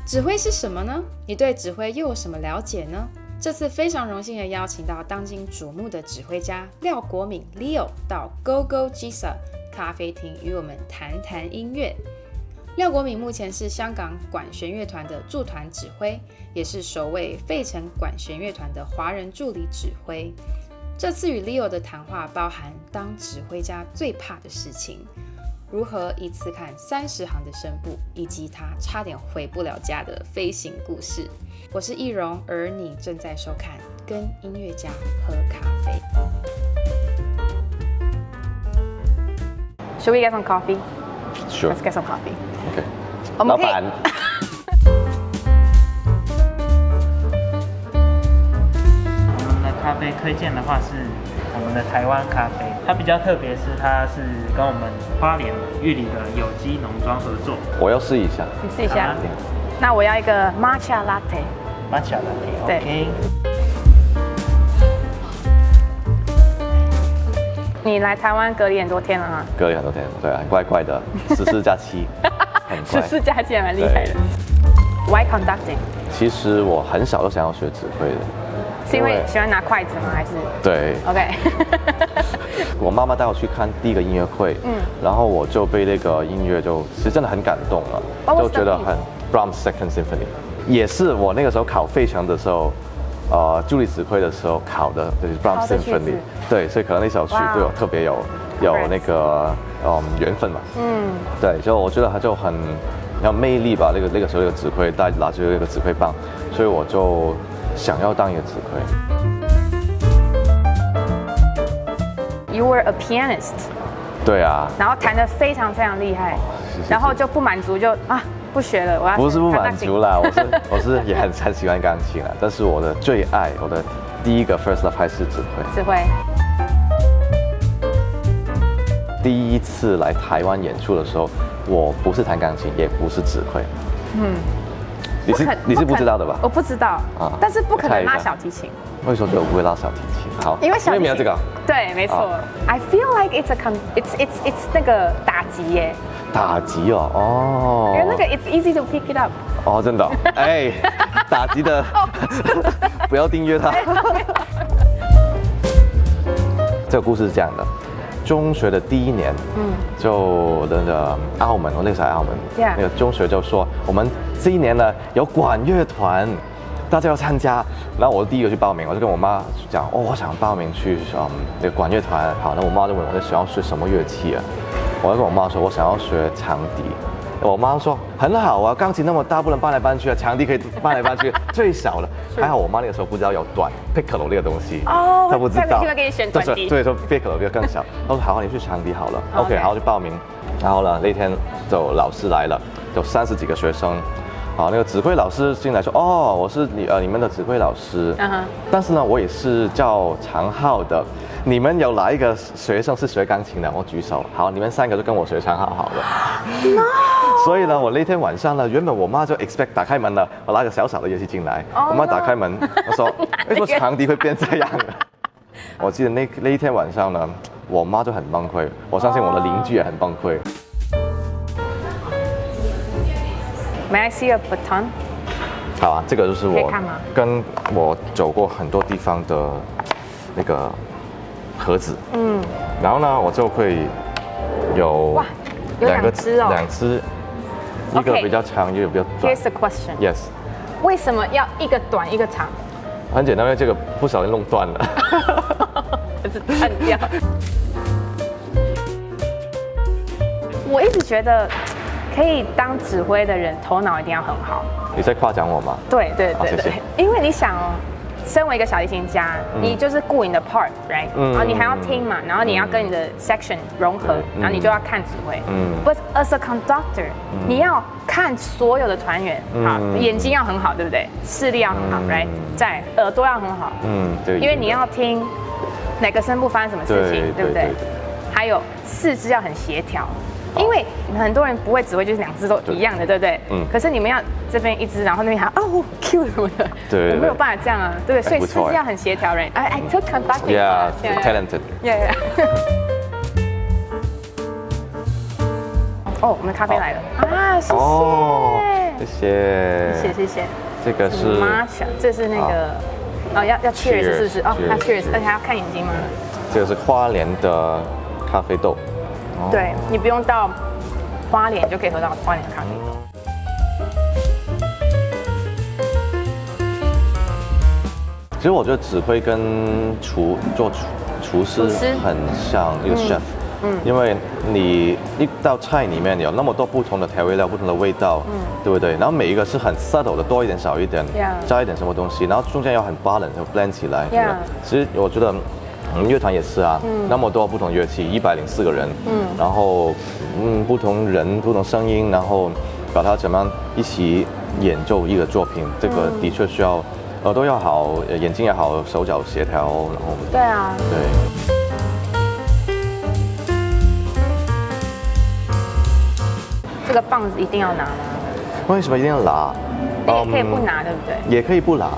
指挥是什么呢？你对指挥又有什么了解呢？这次非常荣幸的邀请到当今瞩目的指挥家廖国敏 Leo 到 Go Go Gisa 咖啡厅与我们谈谈音乐。廖国敏目前是香港管弦乐团的驻团指挥，也是首位费城管弦乐团的华人助理指挥。这次与 Leo 的谈话包含当指挥家最怕的事情，如何一次看30行的声部，以及他差点回不了家的飞行故事。我是易容，而你正在收看《跟音乐家喝咖啡》。Should we get some coffee? Sure. Let's get some coffee. OK. 我们可以老板。我们的咖啡推荐的话是我们的台湾咖啡，它比较特别是它是跟我们花莲玉里的有机农庄合作。我要试一下。你试一下。那我要一个 matcha latte。matcha latte。对。OK。你来台湾隔离很多天了啊？隔离很多天，对啊，怪怪的，14加7，很怪。14加7还蛮厉害的。Why conducting？ 其实我很小就想要学指挥的。是因为喜欢拿筷子吗？还是？对。OK。我妈妈带我去看第一个音乐会，然后我就被那个音乐其实真的很感动了，就觉得很 Brahms Second Symphony， 也是我那个时候考费城的时候。助理指挥的时候考的就是 Brahms Symphony， 对，所以可能那首曲对我特别有那个缘分嘛。对，就我觉得他就很有魅力吧，那个时候那个指挥拿着那个指挥棒，所以我就想要当一个指挥。You were a pianist。对啊。然后弹得非常非常厉害，然后就不满足就不学了，我要不是不满足啦，我是也很喜欢钢琴啦，但是我的最爱，我的第一个 first love 还是指挥。指挥。第一次来台湾演出的时候，我不是弹钢琴，也不是指挥。你是不知道的吧？我不知道啊，但是不可能拉小提琴。为什么我不会拉小提琴？好，因为小提琴没有这个。对，没错。I feel like it's 那个打击耶。打击哦，因为那个 it's easy to pick it up。哦，真的，哎，打击的，不要订阅它。这个故事是这样的，中学的第一年，就那个澳门，我那个时候在澳门，那个中学就说我们这一年呢有管乐团，大家要参加。然后我第一个去报名，我就跟我妈讲，我想报名去那个管乐团。好，那我妈就问我想要学什么乐器啊？我就跟我妈说，我想要学长笛。我妈说很好啊，钢琴那么大，不能搬来搬去啊，长笛可以搬来搬去，最小的。还好我妈那个时候不知道有短 piccolo 那个东西，她不知道。会给你选短笛。对，说 piccolo 那个更小。她说好，你去长笛好了。OK， 然后就报名。然后呢，那天就老师来了，就30几个学生。好，那个指挥老师进来说，我是你们的指挥老师。但是呢，我也是叫长号的。你们有哪一个学生是学钢琴的？我举手。好，你们3个就跟我学长号好了。No。所以呢，我那天晚上呢，原本我妈就 expect 打开门了，我拿个小小的乐器进来。我妈打开门，我说为什么长笛会变这样呢？我记得那一天晚上呢，我妈就很崩溃，我相信我的邻居也很崩溃。May I see a baton？ 好啊，这个就是我跟我走过很多地方的那个盒子。然后呢，我就会有2只，一个比较长，一个比较短。Here's the question. Yes. 为什么要一个短一个长？很简单，因为这个不小心弄断了。还是断掉。我一直觉得。可以当指挥的人，头脑一定要很好。你在夸奖我吗？对，谢谢。因为你想身为一个小提琴家，你就是顾你的 part，right？然后你还要听嘛，然后你要跟你的 section 融合，然后你就要看指挥。But as a conductor，你要看所有的团员，好，眼睛要很好，对不对？视力要很好，right？再耳朵要很好，对，因为你要听哪个声部发生什么事情，对不对？还有四肢要很协调。因为很多人不会指挥，就是2只都一样的，对不对？可是你们要这边1只，然后那边还Q 什么的，我没有办法这样啊，对不对？所以四肢要很协调人。I took conducting. Yeah, talented. Yeah. 我们的咖啡来了啊！谢谢。谢谢谢。这个是 Matcha， 这是那个要 cheers 是不是？哦，那 cheers， 而且还要看眼睛吗？这个是花莲的咖啡豆。对，你不用到花莲就可以喝到花莲的咖啡豆。其实我觉得指挥跟厨师很像一个 chef，因为你一道菜里面有那么多不同的调味料、不同的味道，对不对？然后每一个是很 subtle 的，多一点少一点，加一点什么东西，然后中间要很 balance， blend 起来，对吧？其实我觉得我们乐团也是啊，那么多不同乐器，104个人，然后不同人、不同声音，然后把它怎么样一起演奏一个作品，这个的确需要。耳朵要好，眼睛也好，手脚协调，然后对啊，对。这个棒子一定要拿吗？为什么一定要拿？你也可以不拿，对不对？也可以不拿，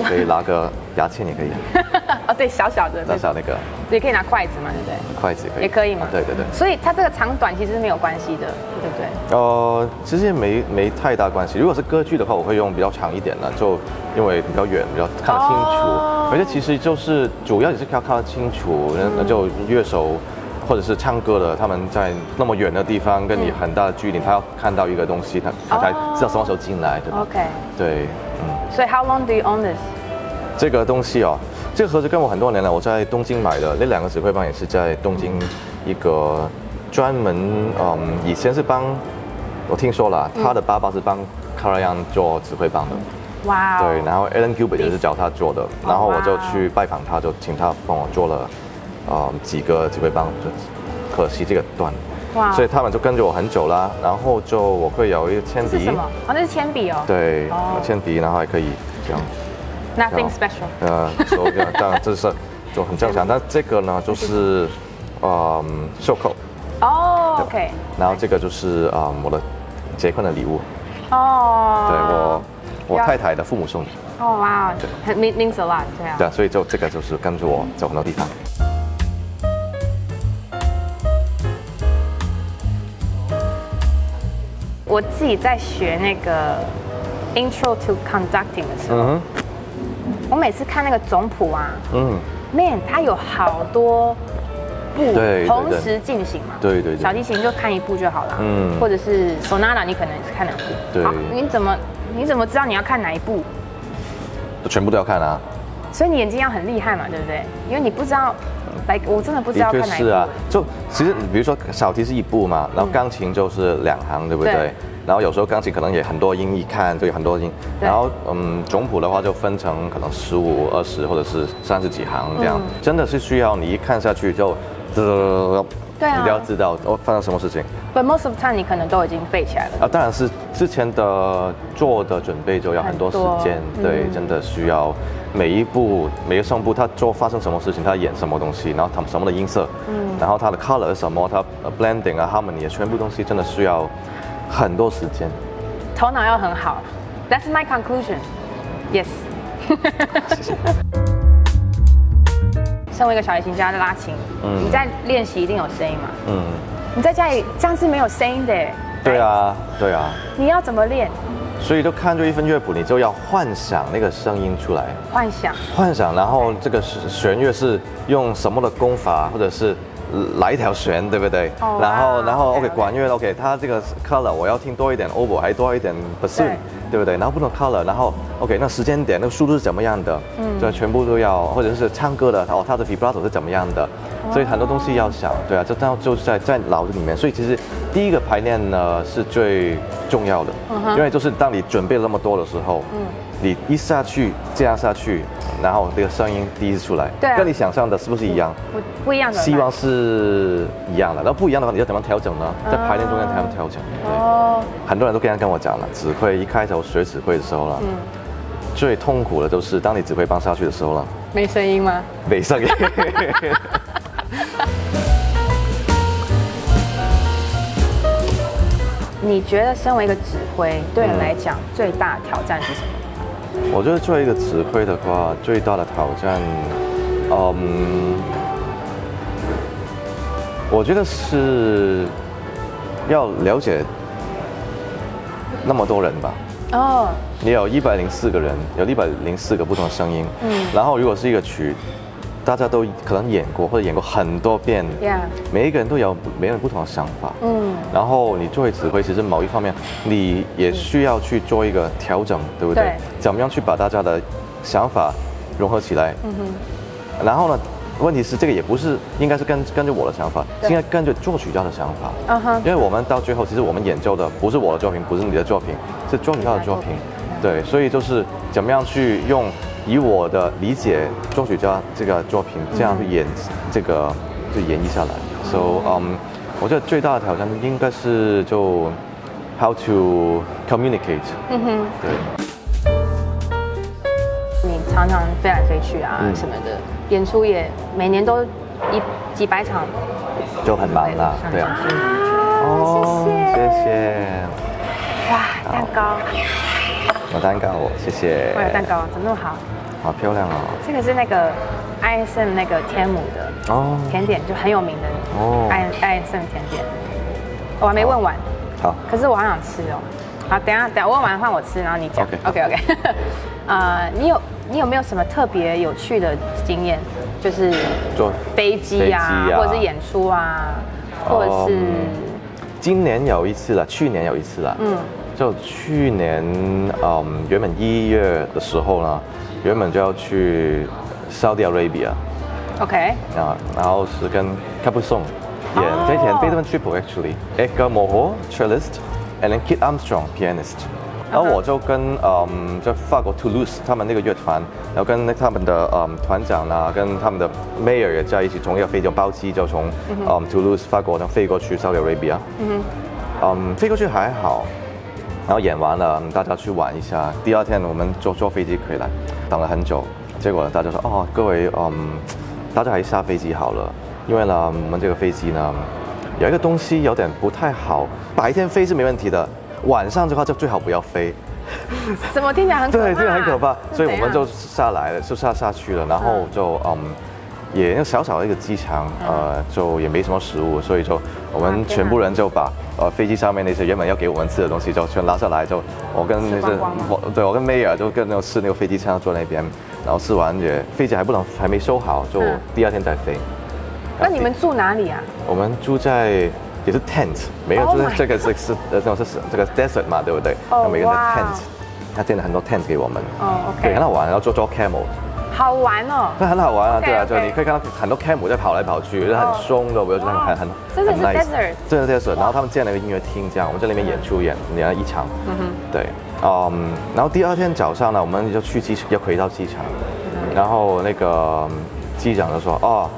可以拿个牙签也可以。哦，对，小小的，小小那个。也可以拿筷子嘛，对不对？筷子可以。也可以嘛。对。所以它这个长短其实是没有关系的，对不对？其实没太大关系。如果是歌剧的话，我会用比较长一点的，就因为比较远，比较看得清楚。而且其实就是主要也是要看得清楚，那就乐手或者是唱歌的，他们在那么远的地方跟你很大的距离，他要看到一个东西，他才知道什么时候进来，对吧 ？OK。对，所以 how long do you own this？ 这个东西哦，这个盒子跟我很多年了，我在东京买的，那2个指挥棒也是在东京一个专门以前是帮我听说了，他的爸爸是帮卡拉扬做指挥棒的。哇。对，然后 Alan Gilbert 也是教他做的，然后我就去拜访他，就请他帮我做了几个指挥棒，就可惜这个断。哇。所以他们就跟着我很久啦，然后就我会有一个铅笔。这是什么？那是铅笔哦。对，铅笔，然后还可以这样。Nothing special。所以当然这是就很正常，但这个呢就是袖扣。哦 ，OK。然后这个就是我的结婚的礼物。哦。对我太太的父母送的。哦哇，很 means a lot， 对啊。对，所以就这个就是跟着我走很多地方。我自己在学那个 Intro to Conducting 的时候，我每次看那个总谱啊，Man， 它有好多部同时进行嘛。对。小提琴就看一部就好了，或者是 Sonata 你可能是看2部。对。好，你怎么知道你要看哪一部？全部都要看啊。所以你眼睛要很厉害嘛，对不对？因为你不知道，我真的不知道看哪一部。是啊，就其实比如说小提是1部嘛，然后钢琴就是2行，对不对？然后有时候钢琴可能也很多音一看就有很多音，然后总谱的话就分成可能15、20或者是30几行这样，真的是需要你一看下去就，对啊，一定要知道发生什么事情。But most of the time 你可能都已经背起来了。当然是之前的做的准备就要很多时间，对，真的需要每一步每个声部它发生什么事情，它演什么东西，然后它什么的音色，然后它的 color 是什么，它 blending 啊 harmony 全部东西真的需要很多时间，头脑要很好。That's my conclusion. Yes. 谢谢。身为一个小提琴家在拉琴，你在练习一定有声音嘛？你在家里这样是没有声音的。对啊。你要怎么练？所以就看着一份乐谱，你就要幻想那个声音出来。幻想，然后这个弦乐是用什么的功法，或者是来一条弦，对不对？然后 OK 管乐 OK， 它这个 color 我要听多一点 oboe， 还多一点 bassoon， 对不对？然后不同 color， 然后 OK 那时间点那个速度是怎么样的？这全部都要，或者是唱歌的它的 vibrato 是怎么样的？所以很多东西要想，对啊，就在脑子里面。所以其实第一个排练呢是最重要的，因为就是当你准备了那么多的时候，你一下去这样下去，然后这个声音第一次出来，跟你想象的是不是一样？不一样的。希望是一样的，然后不一样的话，你要怎么调整呢？在排练中间怎么调整？对，很多人都跟我讲了，指挥一开头学指挥的时候了，最痛苦的就是当你指挥棒下去的时候了。没声音吗？没声音。你觉得身为一个指挥，对你来讲最大的挑战是什么？我觉得作为一个指挥的话，最大的挑战，我觉得是要了解那么多人吧。哦，你有104个人，有104个不同的声音。然后如果是一个曲，大家都可能演过或者演过很多遍，每一个人都有每个人不同的想法。然后你作为指挥，其实某一方面你也需要去做一个调整，对不对？对。怎么样去把大家的想法融合起来？然后呢？问题是这个也不是应该是跟着我的想法，是应该跟着作曲家的想法。因为我们到最后，其实我们演奏的不是我的作品，不是你的作品，是作曲家的作品。对，所以就是怎么样去以我的理解作曲家这个作品，这样去演这个就演绎下来。So， 我觉得最大的挑战应该是就 how to communicate。对。你常常飞来飞去啊什么的，演出也每年都几百场，就很忙啦，对啊。哦，谢谢。哇，蛋糕。有蛋糕，谢谢。我有蛋糕，怎么那么好？好漂亮哦。这个是那个 ISM 那个天母的甜点，就很有名的ISM 甜点。我还没问完。好。可是我好想吃哦。好，等下问完换我吃，然后你讲。OK。你有没有什么特别有趣的经验？就是坐飞机啊，或者是演出啊，或者是今年有一次了，去年有一次了。就去年原本1月的时候呢，原本就要去 Saudi Arabia。OK。然后是跟 Capuzon 演这天 Beethoven Triple actually Edgar Moreau cellist and then Kit Armstrong pianist。然后我就跟在法国 Toulouse 他们那个乐团，然后跟他们的团长啊，跟他们的 mayor 也在一起，从一个飞机包机就从Toulouse 法国飞过去 Saudi Arabia。飞过去还好，然后演完了，大家去玩一下。第二天我们坐飞机回来，等了很久，结果大家说各位大家还是下飞机好了，因为呢我们这个飞机呢有一个东西有点不太好，白天飞是没问题的。晚上的话就最好不要飞，怎么听起来很可怕？对，这个很可怕，所以我们就下来了，就下去了，然后就也那个小小的一个机场，就也没什么食物，所以就我们全部人就把飞机上面那些原本要给我们吃的东西就全拉下来，就我跟那些我跟 Mayer 就跟那个吃那个飞机餐坐那边，然后吃完也飞机还没收好，就第二天再飞。那你们住哪里啊？我们住在。也是 tent， 没有，就是这个是这个 desert 嘛，对不对？那每个人的 tent， 他建了很多 tent 给我们。OK。对，很好玩，然后坐 camel。好玩哦。那很好玩啊，对啊，就你可以看到很多 camel 在跑来跑去，就是很凶的，我觉得很真的是 desert。真的 desert， 然后他们建了一个音乐厅，这样我们在那边演了一场。对，然后第二天早上呢，我们就要回到机场，然后那个机长就说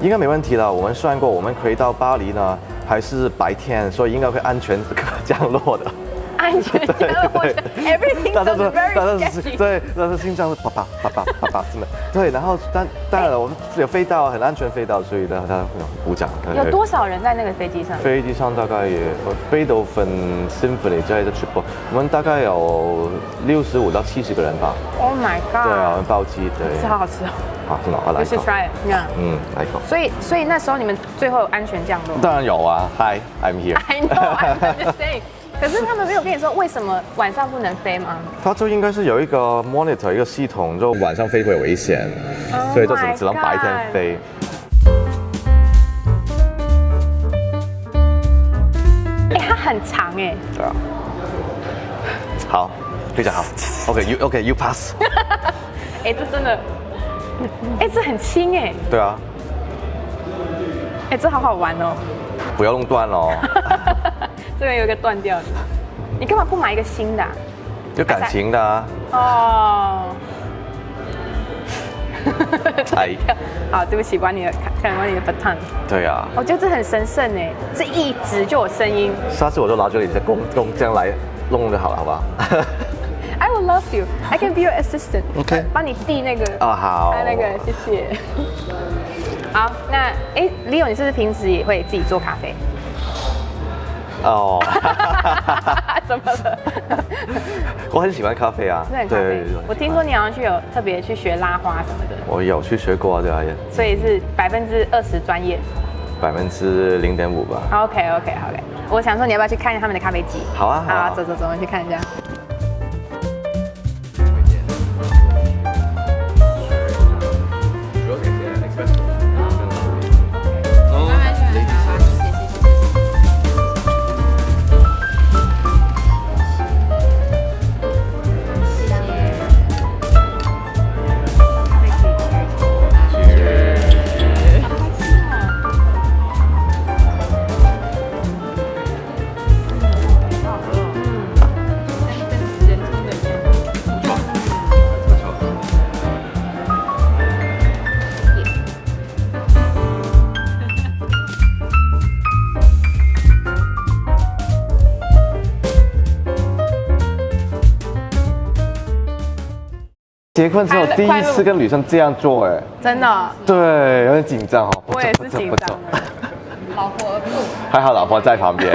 应该没问题了，我们算过，我们回到巴黎呢。还是白天，所以应该会安全降落的。安全降落，everything is very sketchy。对，但是心脏是啪啪啪啪啪啪，真的。对，然后当然了，我们有飞到，很安全飞到，所以大家鼓掌。有多少人在那个飞机上？飞机上大概也Beethoven Symphony 在这 Triple， 我们大概有65到70个人吧。Oh my god！ 对啊，我们包机，对。吃好好吃哦。好，真的，我来一口。You should try it，来一口。所以那时候你们最后安全降落？当然有啊 ，Hi，I'm here。I know，I'm just saying。可是他们没有跟你说为什么晚上不能飞吗？他就应该是有一个 monitor 一个系统，就晚上飞会有危险，所以就只能白天飞。它很长哎。对啊。好，非常好。OK，you pass。这真的，这很轻哎。对啊。这好好玩哦。不要弄断哦。这边有一个断掉的，你干嘛不买一个新的？有感情的啊。好，对不起，关你的 button。对啊。我觉得这很神圣哎，这一直就有声音。下次我就拿着你的弓这样来弄就好了，好不好？I will love you. I can be your assistant. OK。帮你递那个。好。那个，谢谢。好，那Leo， 你是不是平时也会自己做咖啡？怎么了？我很喜欢咖啡啊。对，我听说你好像有特别去学拉花什么的。我有去学过，对啊。所以是20%专业。0.5%吧。OK。我想说你要不要去看一下他们的咖啡机？好啊，好啊，走，我们去看一下。结婚之后第一次跟女生这样做，哎，真的，对，有点紧张哦。我也是紧张的。老婆不，还好老婆在旁边。